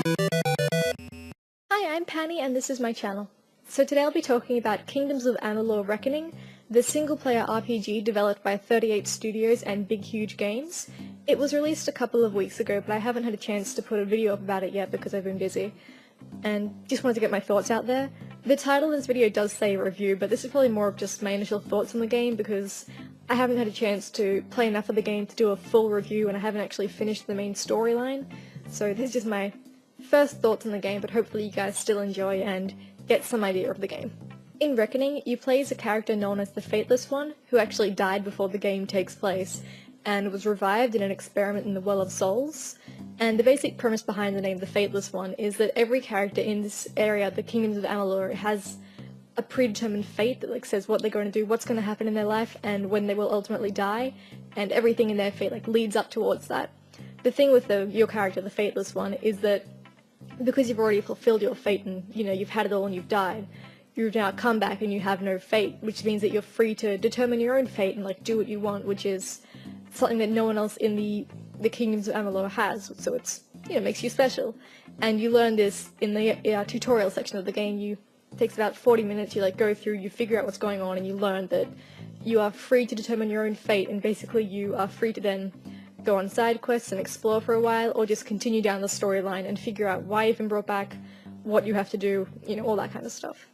Hi, I'm Panny and this is my channel. So today I'll be talking about Kingdoms of Amalur Reckoning, the single-player RPG developed by 38 Studios and Big Huge Games. It was released a couple of weeks ago, but I haven't had a chance to put a video up about it yet because I've been busy. And just wanted to get my thoughts out there. The title of this video does say review, but this is probably more of just my initial thoughts on the game because I haven't had a chance to play enough of the game to do a full review and I haven't actually finished the main storyline. So this is just my first thoughts on the game, but hopefully you guys still enjoy and get some idea of the game. In Reckoning, you play as a character known as the Fateless One, who actually died before the game takes place, and was revived in an experiment in the Well of Souls. And the basic premise behind the name the Fateless One is that every character in this area, the Kingdoms of Amalur, has a predetermined fate that says what they're going to do, what's going to happen in their life, and when they will ultimately die, and everything in their fate leads up towards that. The thing with your character, the Fateless One, is that because you've already fulfilled your fate and you've had it all and you've died, you've now come back and you have no fate, which means that you're free to determine your own fate and do what you want, which is something that no one else in the Kingdoms of Amalur has, so it's makes you special. And you learn this in the tutorial section of the game. It takes about 40 minutes, you go through, you figure out what's going on, and you learn that you are free to determine your own fate, and basically you are free to then go on side quests and explore for a while, or just continue down the storyline and figure out why you've been brought back, what you have to do, all that kind of stuff.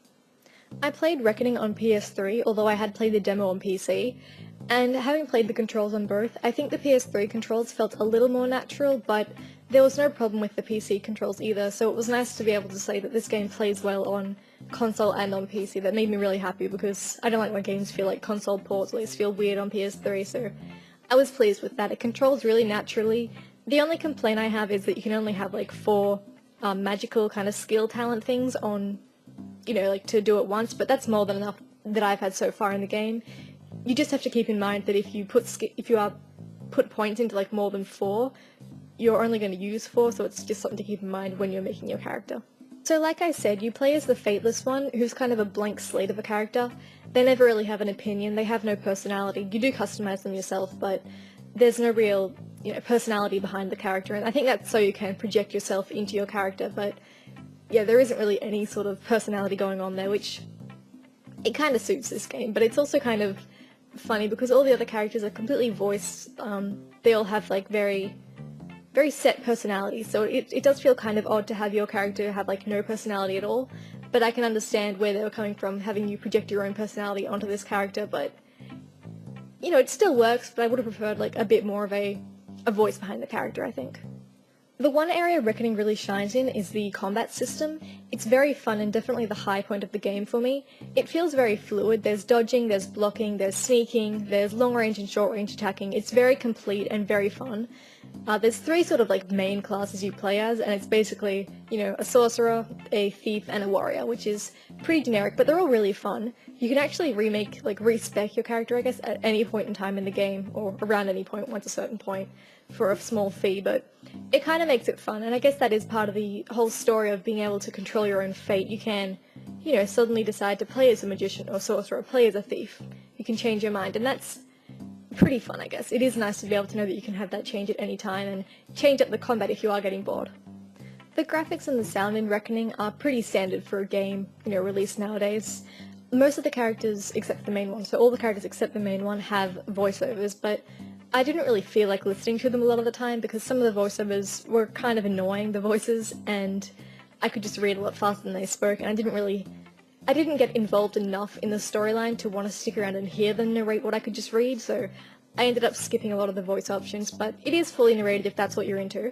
I played Reckoning on PS3, although I had played the demo on PC, and having played the controls on both, I think the PS3 controls felt a little more natural, but there was no problem with the PC controls either, so it was nice to be able to say that this game plays well on console and on PC. That made me really happy because I don't like when games feel like console ports, always feel weird on PS3, so I was pleased with that. It controls really naturally. The only complaint I have is that you can only have 4 magical kind of skill talent things on, to do it once, but that's more than enough that I've had so far in the game. You just have to keep in mind that if you put points into more than 4, you're only going to use 4, so it's just something to keep in mind when you're making your character. So like I said, you play as the Fateless One, who's kind of a blank slate of a character. They never really have an opinion, they have no personality. You do customize them yourself, but there's no real, personality behind the character, and I think that's so you can project yourself into your character, but yeah, there isn't really any sort of personality going on there, which it kind of suits this game, but it's also kind of funny because all the other characters are completely voiced. They all have very set personalities, so it does feel kind of odd to have your character have no personality at all, but I can understand where they were coming from, having you project your own personality onto this character, but it still works, but I would have preferred a bit more of a voice behind the character, I think. The one area Reckoning really shines in is the combat system. It's very fun and definitely the high point of the game for me. It feels very fluid. There's dodging, there's blocking, there's sneaking, there's long range and short range attacking. It's very complete and very fun. There's 3 sort of main classes you play as, and it's basically, a sorcerer, a thief, and a warrior, which is pretty generic, but they're all really fun. You can actually respec your character, I guess, at any point in time in the game, or around any point once a certain point, for a small fee, but it kind of makes it fun, and I guess that is part of the whole story of being able to control your own fate. You can, suddenly decide to play as a magician or sorcerer, play as a thief. You can change your mind, and that's pretty fun, I guess. It is nice to be able to know that you can have that change at any time, and change up the combat if you are getting bored. The graphics and the sound in Reckoning are pretty standard for a game, released nowadays. Most of the characters, except the main one, so all the characters except the main one have voiceovers, but I didn't really feel like listening to them a lot of the time because some of the voiceovers were kind of annoying, the voices, and I could just read a lot faster than they spoke, and I didn't get involved enough in the storyline to want to stick around and hear them narrate what I could just read, so I ended up skipping a lot of the voice options, but it is fully narrated if that's what you're into,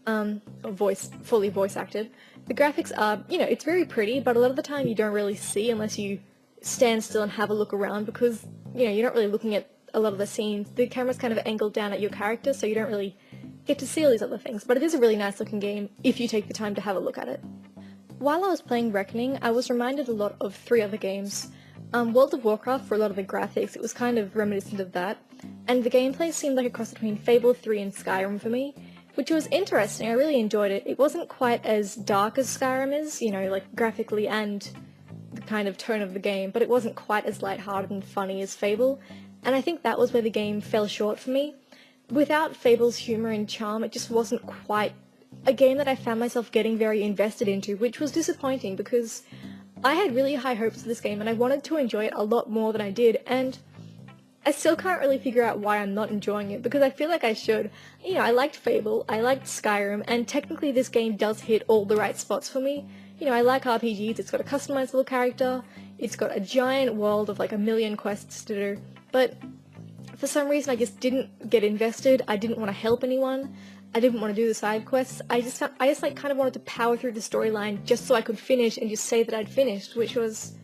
or fully voice acted. The graphics are, it's very pretty, but a lot of the time you don't really see unless you stand still and have a look around because, you're not really looking at a lot of the scenes. The camera's kind of angled down at your character, so you don't really get to see all these other things, but it is a really nice looking game if you take the time to have a look at it. While I was playing Reckoning, I was reminded a lot of 3 other games. World of Warcraft, for a lot of the graphics, it was kind of reminiscent of that, and the gameplay seemed like a cross between Fable 3 and Skyrim for me, which was interesting. I really enjoyed it. It wasn't quite as dark as Skyrim is, graphically and the kind of tone of the game, but it wasn't quite as lighthearted and funny as Fable, and I think that was where the game fell short for me. Without Fable's humour and charm, it just wasn't quite a game that I found myself getting very invested into, which was disappointing because I had really high hopes for this game and I wanted to enjoy it a lot more than I did, and I still can't really figure out why I'm not enjoying it, because I feel like I should. You know, I liked Fable, I liked Skyrim, and technically this game does hit all the right spots for me. You know, I like RPGs, it's got a customizable character, it's got a giant world of like a million quests to do, but for some reason I just didn't get invested, I didn't want to help anyone, I didn't want to do the side quests, I just like kind of wanted to power through the storyline just so I could finish and just say that I'd finished, which was,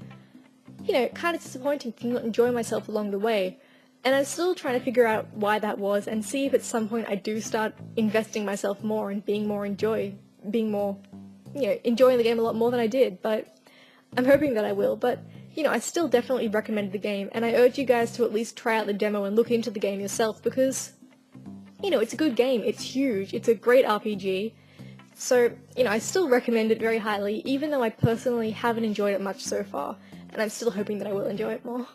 you know, kind of disappointing to not enjoy myself along the way. And I'm still trying to figure out why that was and see if at some point I do start investing myself more and being more, you know, enjoying the game a lot more than I did, but I'm hoping that I will. But, you know, I still definitely recommend the game, and I urge you guys to at least try out the demo and look into the game yourself, because, you know, it's a good game, it's huge, it's a great RPG, so, you know, I still recommend it very highly, even though I personally haven't enjoyed it much so far, and I'm still hoping that I will enjoy it more.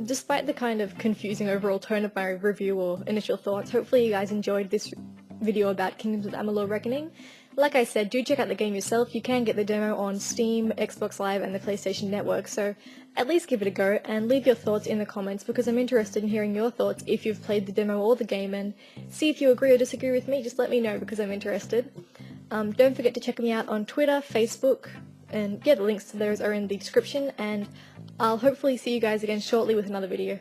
Despite the kind of confusing overall tone of my review or initial thoughts, hopefully you guys enjoyed this video about Kingdoms of Amalur Reckoning. Like I said, do check out the game yourself. You can get the demo on Steam, Xbox Live, and the PlayStation Network, so at least give it a go, and leave your thoughts in the comments, because I'm interested in hearing your thoughts if you've played the demo or the game, and see if you agree or disagree with me. Just let me know, because I'm interested. Don't forget to check me out on Twitter, Facebook, and yeah, the links to those are in the description, and I'll hopefully see you guys again shortly with another video.